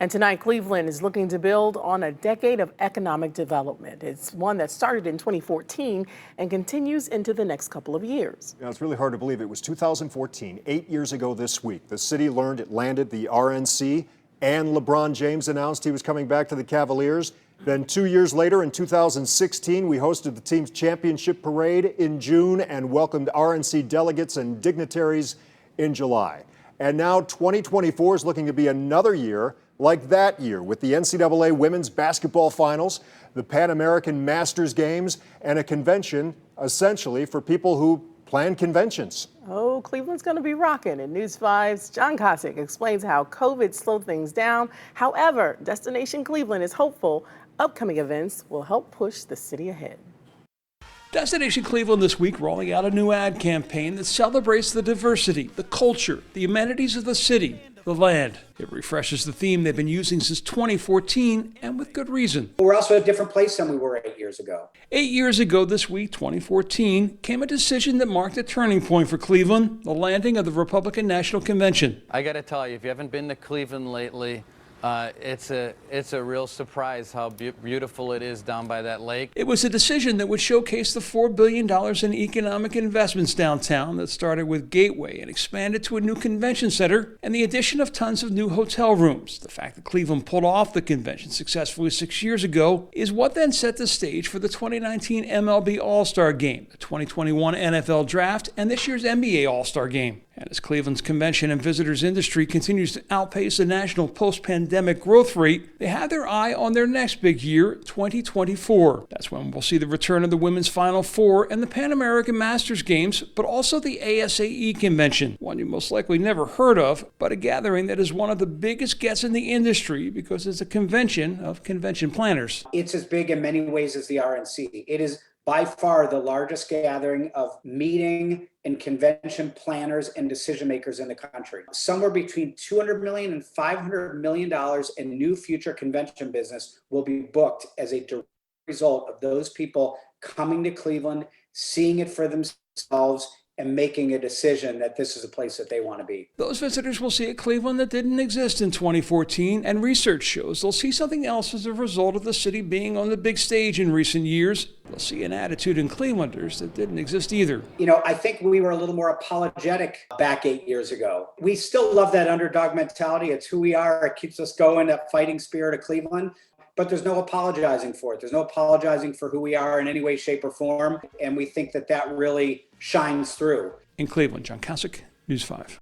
And tonight, Cleveland is looking to build on a decade of economic development. It's one that started in 2014 and continues into the next couple of years. Yeah, it's really hard to believe it was 2014, 8 years ago this week. The city learned it landed the RNC, and LeBron James announced he was coming back to the Cavaliers. Then 2 years later, in 2016, we hosted the team's championship parade in June and welcomed RNC delegates and dignitaries in July. And now 2024 is looking to be another year like that year, with the NCAA Women's Basketball Finals, the Pan American Masters Games, and a convention essentially for people who plan conventions. Oh, Cleveland's going to be rocking. And News 5's John Kosick explains how COVID slowed things down. However, Destination Cleveland is hopeful upcoming events will help push the city ahead. Destination Cleveland this week rolling out a new ad campaign that celebrates the diversity, the culture, the amenities of the city, the land. It refreshes the theme they've been using since 2014, and with good reason. We're also at a different place than we were 8 years ago. 8 years ago this week, 2014, came a decision that marked a turning point for Cleveland, the landing of the Republican National Convention. I got to tell you, if you haven't been to Cleveland lately, it's a real surprise how beautiful it is down by that lake. It was a decision that would showcase the $4 billion in economic investments downtown that started with Gateway and expanded to a new convention center and the addition of tons of new hotel rooms. The fact that Cleveland pulled off the convention successfully 6 years ago is what then set the stage for the 2019 MLB All-Star Game, the 2021 NFL Draft, and this year's NBA All-Star Game. And as Cleveland's convention and visitors industry continues to outpace the national post-pandemic growth rate, they have their eye on their next big year, 2024. That's when we'll see the return of the Women's Final Four and the Pan American Masters Games, but also the ASAE Convention, one you most likely never heard of, but a gathering that is one of the biggest gets in the industry because it's a convention of convention planners. It's as big in many ways as the RNC. It is by far the largest gathering of meeting and convention planners and decision makers in the country. Somewhere between $200 million and $500 million in new future convention business will be booked as a direct result of those people coming to Cleveland, seeing it for themselves, and making a decision that this is a place that they want to be. Those visitors will see a Cleveland that didn't exist in 2014, and research shows they'll see something else as a result of the city being on the big stage in recent years. They'll see an attitude in Clevelanders that didn't exist either. You know, I think we were a little more apologetic back 8 years ago. We still love that underdog mentality. It's who we are. It keeps us going, that fighting spirit of Cleveland. But there's no apologizing for it. There's no apologizing for who we are in any way, shape, or form. And we think that that really shines through. In Cleveland, John Kosick, News 5.